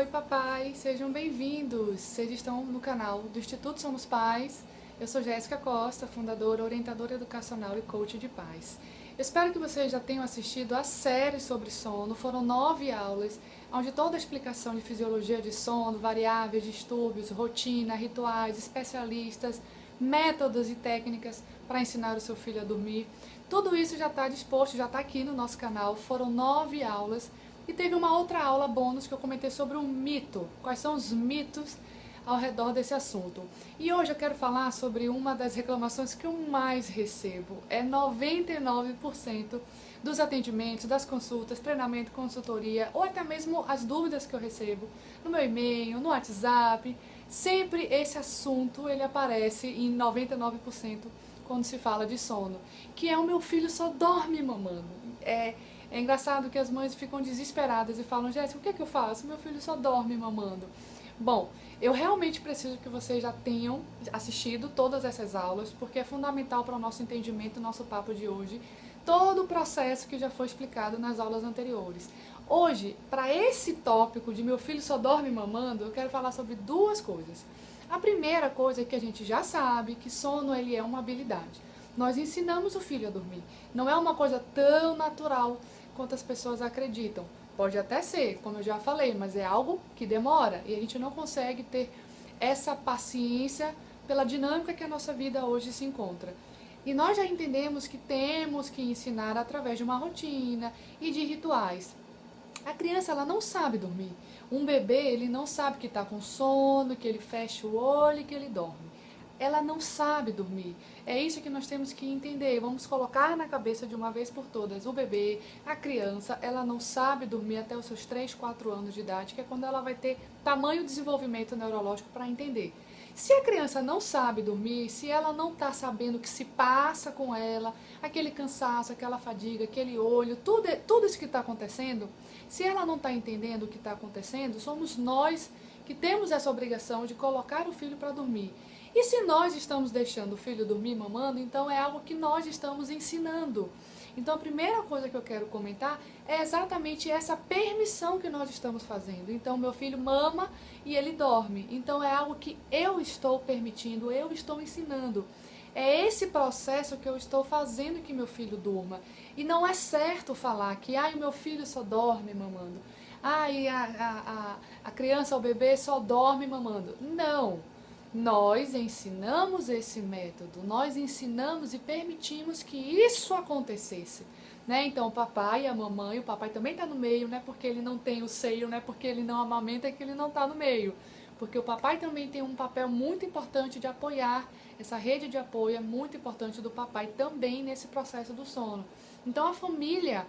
oi papai, sejam bem-vindos. Vocês estão no canal do Instituto Somos Pais. Eu sou Jéssica Costa, fundadora, orientadora educacional e coach de pais. Eu espero que vocês já tenham assistido a série sobre sono. Foram 9 aulas, onde toda a explicação de fisiologia de sono, variáveis, distúrbios, rotina, rituais, especialistas, métodos e técnicas para ensinar o seu filho a dormir. Tudo isso já está disposto, já está aqui no nosso canal. Foram 9 aulas. E teve uma outra aula bônus que eu comentei sobre um mito, quais são os mitos ao redor desse assunto. E hoje eu quero falar sobre uma das reclamações que eu mais recebo. É 99% dos atendimentos, das consultas, treinamento, consultoria, ou até mesmo as dúvidas que eu recebo no meu e-mail, no WhatsApp. Sempre esse assunto ele aparece em 99% quando se fala de sono, que é o meu filho só dorme mamando. É engraçado que as mães ficam desesperadas e falam, Jéssica, o que é que eu faço? Meu filho só dorme mamando. Bom, eu realmente preciso que vocês já tenham assistido todas essas aulas, porque é fundamental para o nosso entendimento, o nosso papo de hoje, todo o processo que já foi explicado nas aulas anteriores. Hoje, para esse tópico de meu filho só dorme mamando, eu quero falar sobre duas coisas. A primeira coisa é que a gente já sabe que sono ele é uma habilidade. Nós ensinamos o filho a dormir. Não é uma coisa tão natural quanto as pessoas acreditam. Pode até ser, como eu já falei, mas é algo que demora e a gente não consegue ter essa paciência pela dinâmica que a nossa vida hoje se encontra. E nós já entendemos que temos que ensinar através de uma rotina e de rituais. A criança ela não sabe dormir. Um bebê ele não sabe que está com sono, que ele fecha o olho e que ele dorme. Ela não sabe dormir. É isso que nós temos que entender. Vamos colocar na cabeça de uma vez por todas. O bebê, a criança, ela não sabe dormir até os seus 3, 4 anos de idade, que é quando ela vai ter tamanho desenvolvimento neurológico para entender. Se a criança não sabe dormir, se ela não está sabendo o que se passa com ela, aquele cansaço, aquela fadiga, aquele olho, tudo isso que está acontecendo, se ela não está entendendo o que está acontecendo, somos nós que temos essa obrigação de colocar o filho para dormir. E se nós estamos deixando o filho dormir mamando, então é algo que nós estamos ensinando. Então a primeira coisa que eu quero comentar é exatamente essa permissão que nós estamos fazendo. Então meu filho mama e ele dorme. Então é algo que eu estou permitindo, eu estou ensinando. É esse processo que eu estou fazendo que meu filho durma. E não é certo falar que o meu filho só dorme mamando. A criança, o bebê só dorme mamando. Não. Nós ensinamos esse método, nós ensinamos e permitimos que isso acontecesse. Né? Então o papai e a mamãe, o papai também está no meio, não é porque ele não tem o seio, não é porque ele não amamenta que ele não está no meio. Porque o papai também tem um papel muito importante de apoiar, essa rede de apoio é muito importante do papai também nesse processo do sono. Então a família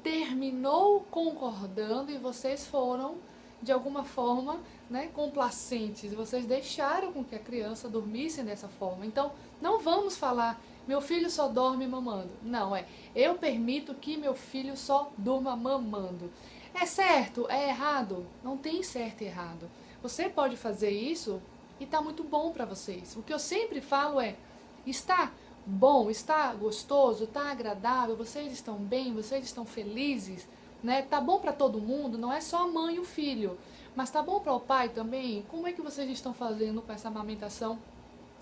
terminou concordando e vocês foram de alguma forma, né, complacentes, vocês deixaram com que a criança dormisse dessa forma. Então, não vamos falar, meu filho só dorme mamando. Não, eu permito que meu filho só durma mamando. É certo? É errado? Não tem certo e errado. Você pode fazer isso e tá muito bom para vocês. O que eu sempre falo está bom, está gostoso, está agradável, vocês estão bem, vocês estão felizes? Né? Tá bom para todo mundo, não é só a mãe e o filho, mas tá bom para o pai também? Como é que vocês estão fazendo com essa amamentação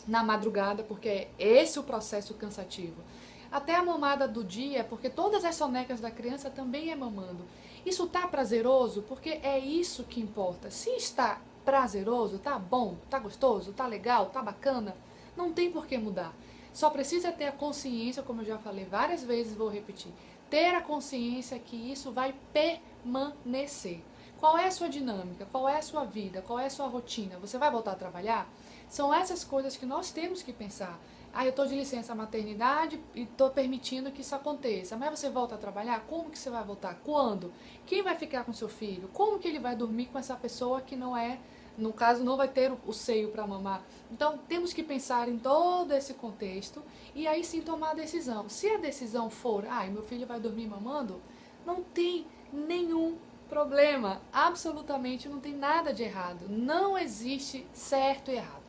na madrugada, porque é esse o processo cansativo. Até a mamada do dia, porque todas as sonecas da criança também é mamando. Isso tá prazeroso? Porque é isso que importa. Se está prazeroso, tá bom, tá gostoso, tá legal, tá bacana, não tem por que mudar. Só precisa ter a consciência, como eu já falei várias vezes, vou repetir, ter a consciência que isso vai permanecer. Qual é a sua dinâmica? Qual é a sua vida? Qual é a sua rotina? Você vai voltar a trabalhar? São essas coisas que nós temos que pensar. Eu estou de licença maternidade e estou permitindo que isso aconteça. Mas você volta a trabalhar? Como que você vai voltar? Quando? Quem vai ficar com seu filho? Como que ele vai dormir com essa pessoa que não é, no caso, não vai ter o seio para mamar? Então, temos que pensar em todo esse contexto e aí sim tomar a decisão. Se a decisão for, meu filho vai dormir mamando, não tem nenhum problema. Absolutamente não tem nada de errado. Não existe certo e errado.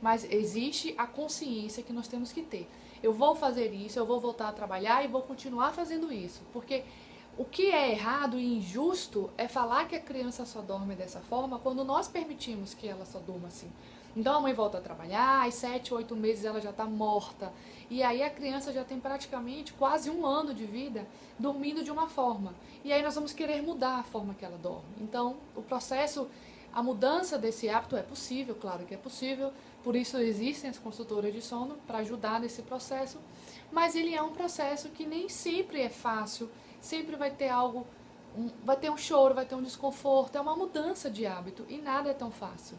Mas existe a consciência que nós temos que ter. Eu vou fazer isso, eu vou voltar a trabalhar e vou continuar fazendo isso. Porque O que é errado e injusto é falar que a criança só dorme dessa forma quando nós permitimos que ela só durma assim. Então a mãe volta a trabalhar, às 7, 8 meses ela já está morta. E aí a criança já tem praticamente quase 1 ano de vida dormindo de uma forma. E aí nós vamos querer mudar a forma que ela dorme. Então o processo, a mudança desse hábito é possível, claro que é possível. Por isso existem as consultoras de sono para ajudar nesse processo. Mas ele é um processo que nem sempre é fácil. Sempre vai ter algo, vai ter um choro, vai ter um desconforto, é uma mudança de hábito e nada é tão fácil.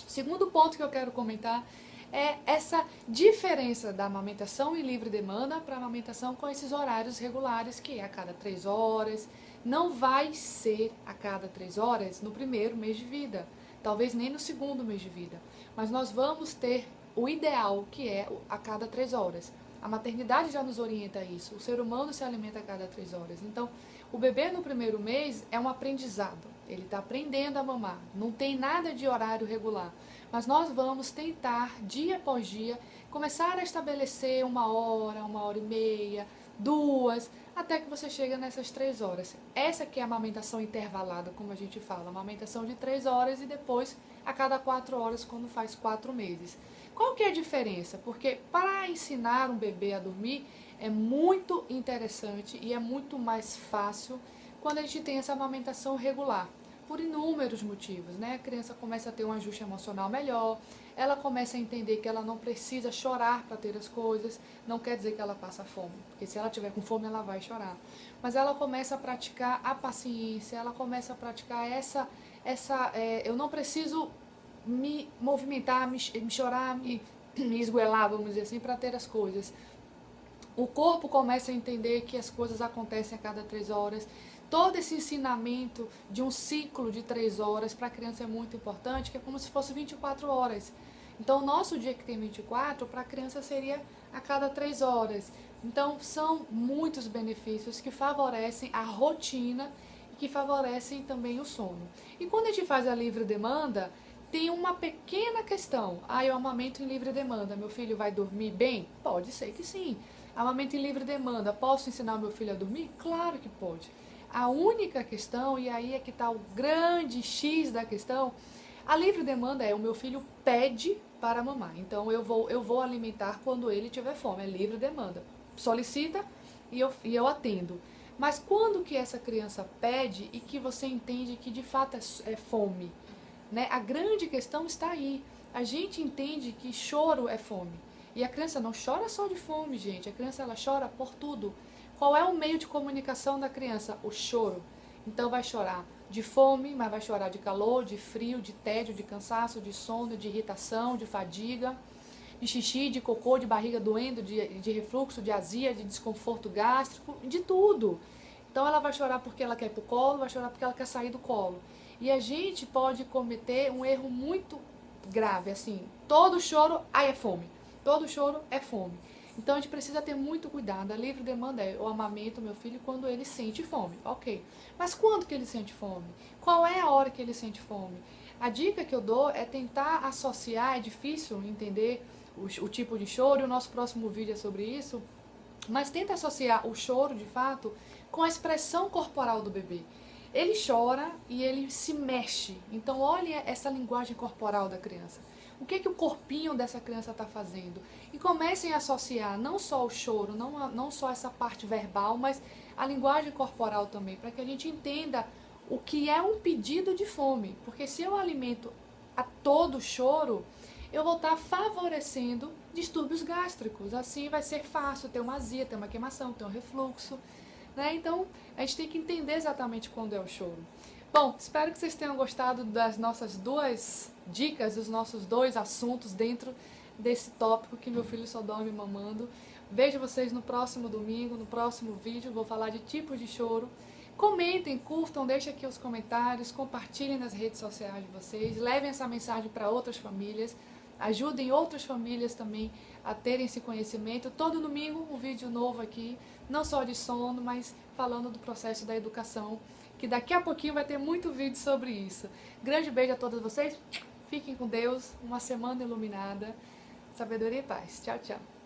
O segundo ponto que eu quero comentar é essa diferença da amamentação em livre demanda para a amamentação com esses horários regulares, que é a cada 3 horas. Não vai ser a cada 3 horas no primeiro mês de vida, talvez nem no segundo mês de vida, mas nós vamos ter o ideal, que é a cada 3 horas. A maternidade já nos orienta a isso. O ser humano se alimenta a cada 3 horas. Então, o bebê no primeiro mês é um aprendizado. Ele está aprendendo a mamar. Não tem nada de horário regular. Mas nós vamos tentar, dia após dia, começar a estabelecer 1 hora e meia, 2, até que você chega nessas 3 horas. Essa que é a amamentação intervalada, como a gente fala. Amamentação de 3 horas e depois a cada 4 horas, quando faz 4 meses. Qual que é a diferença? Porque para ensinar um bebê a dormir é muito interessante e é muito mais fácil quando a gente tem essa amamentação regular, por inúmeros motivos, né? A criança começa a ter um ajuste emocional melhor, ela começa a entender que ela não precisa chorar para ter as coisas, não quer dizer que ela passa fome, porque se ela tiver com fome ela vai chorar, mas ela começa a praticar a paciência, ela começa a praticar eu não preciso me movimentar, me chorar, me esgoelar, vamos dizer assim, para ter as coisas. O corpo começa a entender que as coisas acontecem a cada 3 horas. Todo esse ensinamento de um ciclo de 3 horas para a criança é muito importante, que é como se fosse 24 horas. Então, o nosso dia que tem 24, para a criança seria a cada 3 horas. Então, são muitos benefícios que favorecem a rotina e que favorecem também o sono. E quando a gente faz a livre demanda, tem uma pequena questão. Eu amamento em livre demanda, meu filho vai dormir bem? Pode ser que sim. Amamento em livre demanda, posso ensinar meu filho a dormir? Claro que pode. A única questão, e aí é que está o grande X da questão, a livre demanda é o meu filho pede para mamar. Então eu vou alimentar quando ele tiver fome, é livre demanda. Solicita e eu atendo. Mas quando que essa criança pede e que você entende que de fato é fome? Né? A grande questão está aí. A gente entende que choro é fome. E a criança não chora só de fome, gente. A criança ela chora por tudo. Qual é o meio de comunicação da criança? O choro. Então vai chorar de fome, mas vai chorar de calor, de frio, de tédio, de cansaço, de sono, de irritação, de fadiga, de xixi, de cocô, de barriga doendo, de refluxo, de azia, de desconforto gástrico, de tudo. Então ela vai chorar porque ela quer ir pro colo, vai chorar porque ela quer sair do colo. E a gente pode cometer um erro muito grave, assim, todo choro, é fome. Todo choro é fome. Então a gente precisa ter muito cuidado. A livre demanda é: eu amamento meu filho quando ele sente fome. Ok. Mas quando que ele sente fome? Qual é a hora que ele sente fome? A dica que eu dou é tentar associar, é difícil entender o tipo de choro, e o nosso próximo vídeo é sobre isso, mas tenta associar o choro, de fato, com a expressão corporal do bebê. Ele chora e ele se mexe. Então olha essa linguagem corporal da criança. O que o corpinho dessa criança está fazendo? E comecem a associar não só o choro, não só essa parte verbal, mas a linguagem corporal também, para que a gente entenda o que é um pedido de fome. Porque se eu alimento a todo choro, eu vou estar favorecendo distúrbios gástricos. Assim vai ser fácil ter uma azia, ter uma queimação, ter um refluxo. Né? Então, a gente tem que entender exatamente quando é o choro. Bom, espero que vocês tenham gostado das nossas 2 dicas, dos nossos 2 assuntos dentro desse tópico que meu filho só dorme mamando. Vejo vocês no próximo domingo, no próximo vídeo, vou falar de tipos de choro. Comentem, curtam, deixem aqui os comentários, compartilhem nas redes sociais de vocês, levem essa mensagem para outras famílias, ajudem outras famílias também a terem esse conhecimento. Todo domingo um vídeo novo aqui, não só de sono, mas falando do processo da educação, que daqui a pouquinho vai ter muito vídeo sobre isso. Grande beijo a todos vocês, fiquem com Deus, uma semana iluminada, sabedoria e paz. Tchau, tchau.